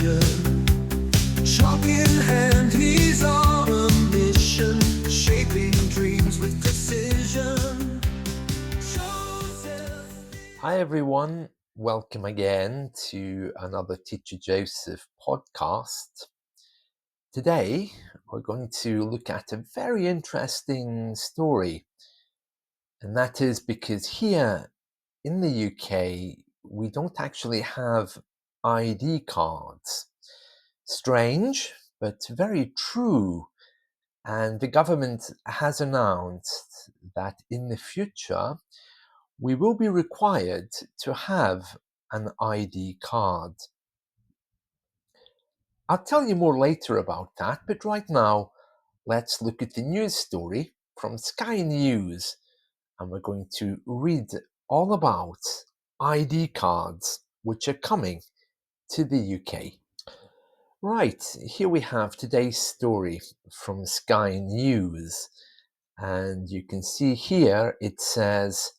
vision. Chalk in hand, he's on a mission, shaping dreams with precision. Joseph. Hi everyone, welcome again to another Teacher Joseph podcast. Today we're going to look at a very interesting story, and that is because here in the UK we don't actually have ID cards. Strange, but very true. And the government has announced that in the future we will be required to have an ID card. I'll tell you more later about that, but right now, let's look at the news story from Sky News, and we're going to read all about ID cards which are coming to the UK. Right, here we have today's story from Sky News, and you can see here it says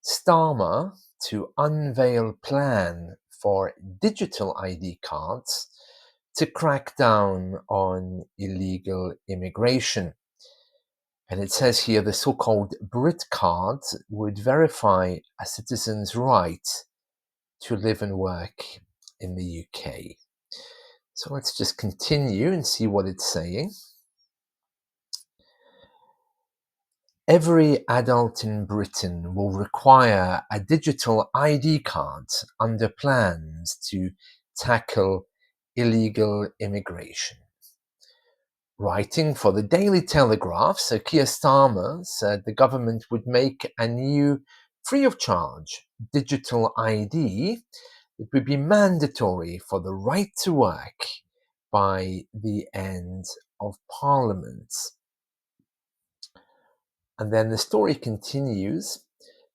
Starmer to unveil plan for digital ID cards to crack down on illegal immigration. And it says here the so-called Brit card would verify a citizen's right to live and work in the UK. So let's just continue and see what it's saying. Every adult in Britain will require a digital ID card under plans to tackle illegal immigration. Writing for the Daily Telegraph, Sir Keir Starmer said the government would make a new free-of-charge digital ID that would be mandatory for the right to work by the end of Parliament. And then the story continues.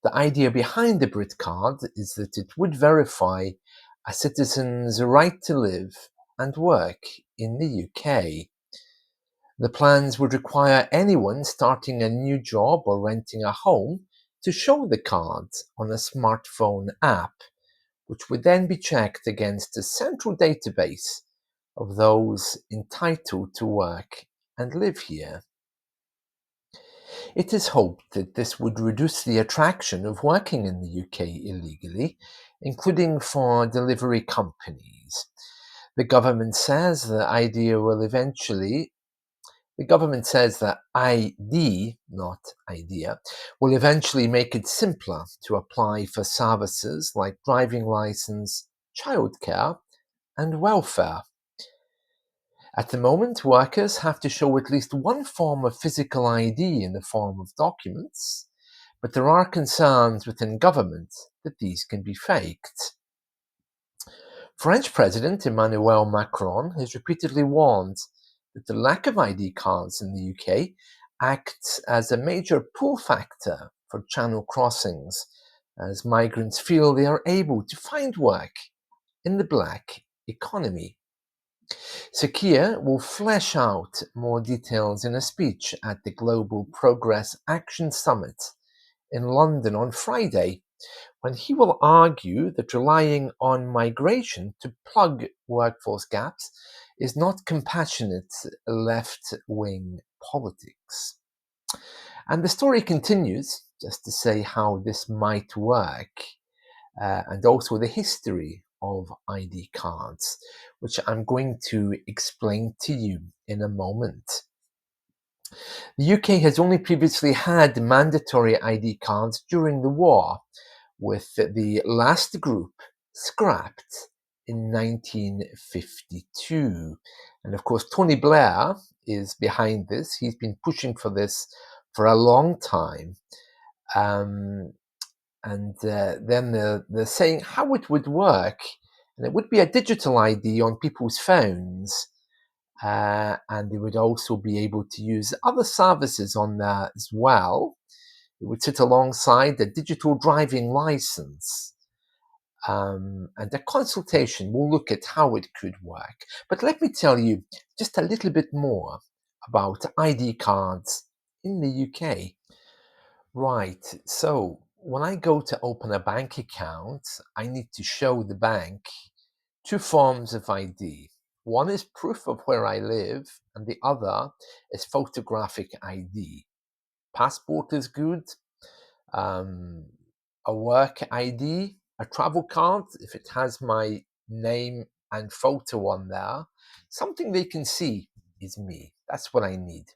The idea behind the Brit card is that it would verify a citizen's right to live and work in the UK. The plans would require anyone starting a new job or renting a home to show the card on a smartphone app, which would then be checked against a central database of those entitled to work and live here. It is hoped that this would reduce the attraction of working in the UK illegally, including for delivery companies. The government says that ID, not idea, will eventually make it simpler to apply for services like driving license, childcare, and welfare. At the moment, workers have to show at least one form of physical ID in the form of documents, but there are concerns within government that these can be faked. French President Emmanuel Macron has repeatedly warned that the lack of ID cards in the UK acts as a major pull factor for channel crossings, as migrants feel they are able to find work in the black economy. Sir Keir will flesh out more details in a speech at the Global Progress Action Summit in London on Friday, when he will argue that relying on migration to plug workforce gaps is not compassionate left-wing politics. And the story continues, just to say how this might work, and also the history of ID cards, which I'm going to explain to you in a moment. The UK has only previously had mandatory ID cards during the war, with the last group scrapped in 1952. And of course, Tony Blair is behind this. He's been pushing for this for a long time. And then they're saying how it would work. And it would be a digital ID on people's phones. And they would also be able to use other services on there as well. It would sit alongside the digital driving license. And the consultation will look at how it could work. But let me tell you just a little bit more about ID cards in the UK. Right, so when I go to open a bank account, I need to show the bank two forms of ID. One is proof of where I live, and the other is photographic ID. Passport is good, um, a work ID, a travel card, if it has my name and photo on there, something they can see is me. That's what I need.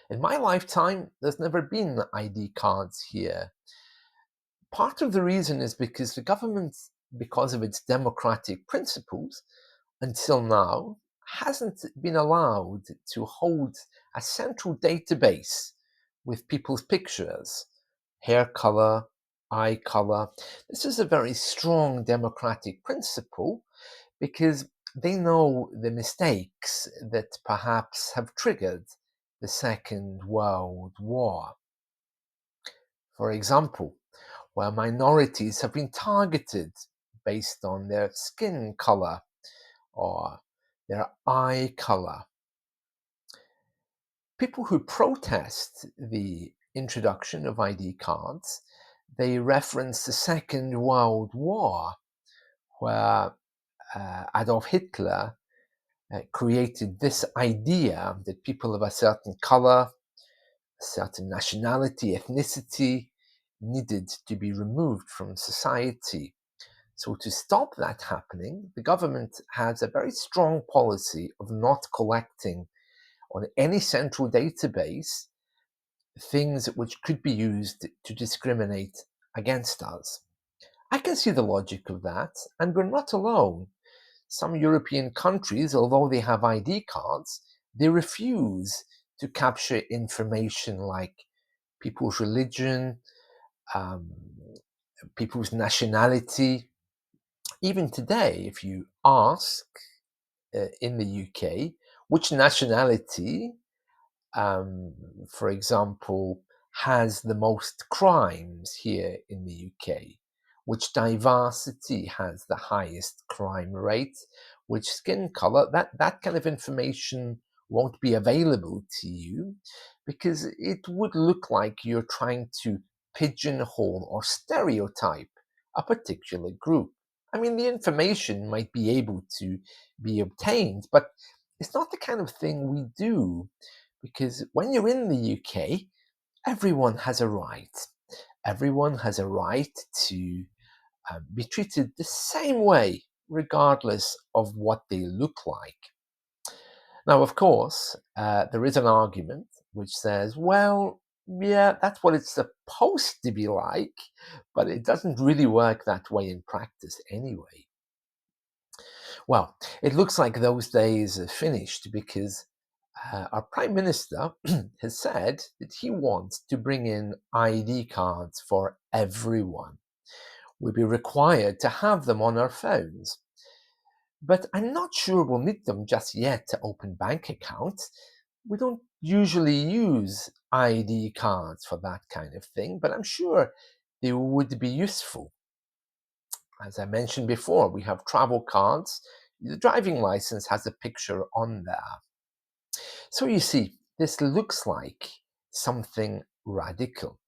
In my lifetime, there's never been ID cards here. Part of the reason is because the government, because of its democratic principles, until now, hasn't been allowed to hold a central database with people's pictures, hair color, eye color. This is a very strong democratic principle because they know the mistakes that perhaps have triggered the Second World War. For example, where minorities have been targeted based on their skin color or their eye color. People who protest the introduction of ID cards, they reference the Second World War, where Adolf Hitler created this idea that people of a certain color, a certain nationality, ethnicity, needed to be removed from society. So to stop that happening, the government has a very strong policy of not collecting on any central database things which could be used to discriminate against us. I can see the logic of that, and we're not alone. Some European countries, although they have ID cards, they refuse to capture information like people's religion, um, people's nationality. Even today, if you ask in the UK which nationality, for example, has the most crimes here in the UK, which diversity has the highest crime rate, which skin color, that kind of information won't be available to you because it would look like you're trying to pigeonhole or stereotype a particular group. I mean, the information might be able to be obtained, but it's not the kind of thing we do because when you're in the UK, everyone has a right. Everyone has a right to be treated the same way, regardless of what they look like. Now, of course, there is an argument which says, well, yeah, that's what it's supposed to be like, but it doesn't really work that way in practice anyway. Well, it looks like those days are finished because our Prime Minister has said that he wants to bring in ID cards for everyone. We'll be required to have them on our phones. But I'm not sure we'll need them just yet to open bank accounts. We don't usually use ID cards for that kind of thing, but I'm sure they would be useful. As I mentioned before, we have travel cards. The driving license has a picture on there. So you see, this looks like something radical,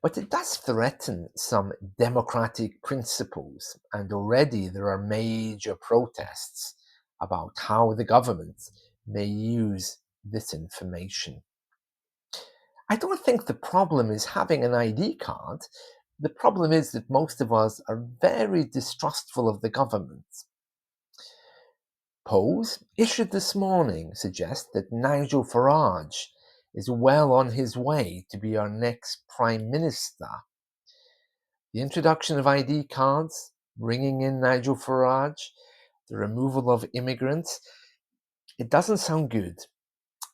but it does threaten some democratic principles, and already there are major protests about how the government may use this information. I don't think the problem is having an ID card. The problem is that most of us are very distrustful of the government. Polls issued this morning suggest that Nigel Farage is well on his way to be our next Prime Minister. The introduction of ID cards, bringing in Nigel Farage, the removal of immigrants, it doesn't sound good.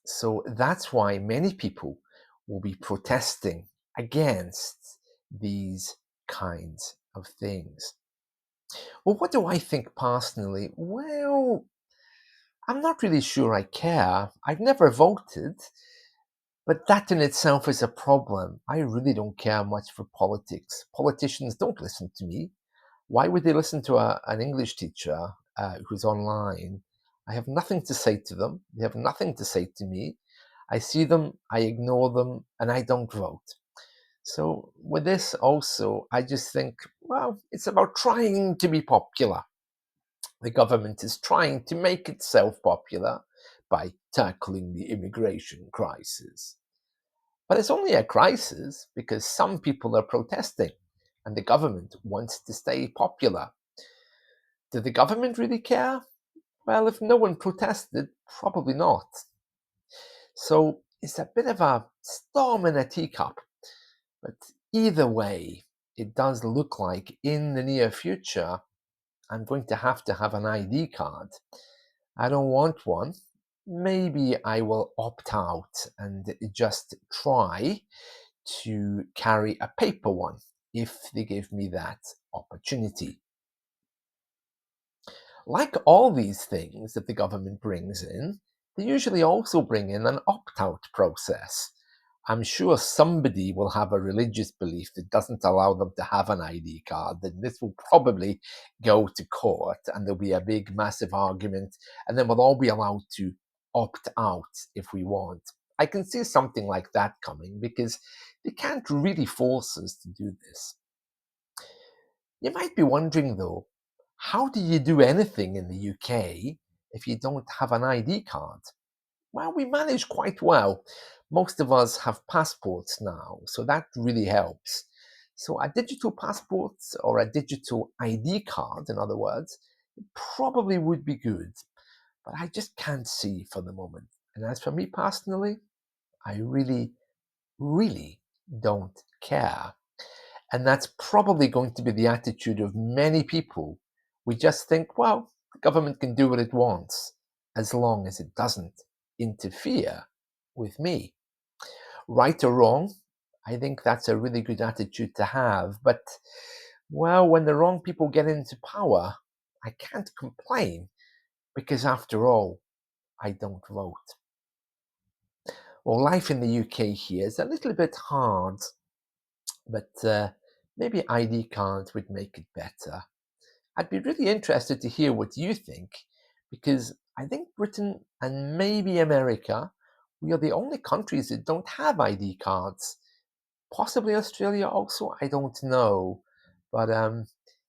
So that's why many people will be protesting against these kinds of things. Well, what do I think personally? Well, I'm not really sure I care. I've never voted, but that in itself is a problem. I really don't care much for politics. Politicians don't listen to me. Why would they listen to an English teacher who's online? I have nothing to say to them. They have nothing to say to me. I see them, I ignore them, and I don't vote. So with this also, I just think, well, it's about trying to be popular. The government is trying to make itself popular by tackling the immigration crisis. But it's only a crisis because some people are protesting and the government wants to stay popular. Did the government really care? Well, if no one protested, probably not. So it's a bit of a storm in a teacup. But either way, it does look like in the near future, I'm going to have an ID card. I don't want one. Maybe I will opt out and just try to carry a paper one if they give me that opportunity. Like all these things that the government brings in, they usually also bring in an opt out process. I'm sure somebody will have a religious belief that doesn't allow them to have an ID card, and this will probably go to court, and there'll be a big, massive argument, and then we'll all be allowed to opt out if we want. I can see something like that coming because they can't really force us to do this. You might be wondering though, how do you do anything in the UK if you don't have an ID card? Well, we manage quite well. Most of us have passports now, so that really helps. So, a digital passport or a digital ID card, in other words, probably would be good, but I just can't see for the moment. And as for me personally, I really, really don't care. And that's probably going to be the attitude of many people. We just think, well, the government can do what it wants as long as it doesn't interfere with me. Right or wrong, I think that's a really good attitude to have. But, well, when the wrong people get into power, I can't complain because, after all, I don't vote. Well, life in the UK here is a little bit hard, but maybe ID cards would make it better. I'd be really interested to hear what you think, because I think Britain and maybe America, we are the only countries that don't have ID cards. Possibly Australia also, I don't know. But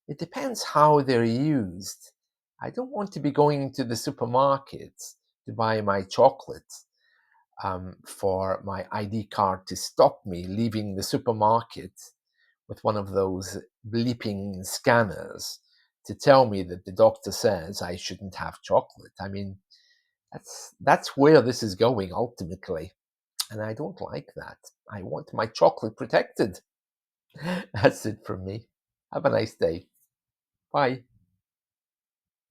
it depends how they're used. I don't want to be going to the supermarket to buy my chocolate for my ID card to stop me leaving the supermarket with one of those bleeping scanners to tell me that the doctor says I shouldn't have chocolate. I mean, that's where this is going ultimately, and I don't like that. I want my chocolate protected. That's it from me. Have a nice day. Bye.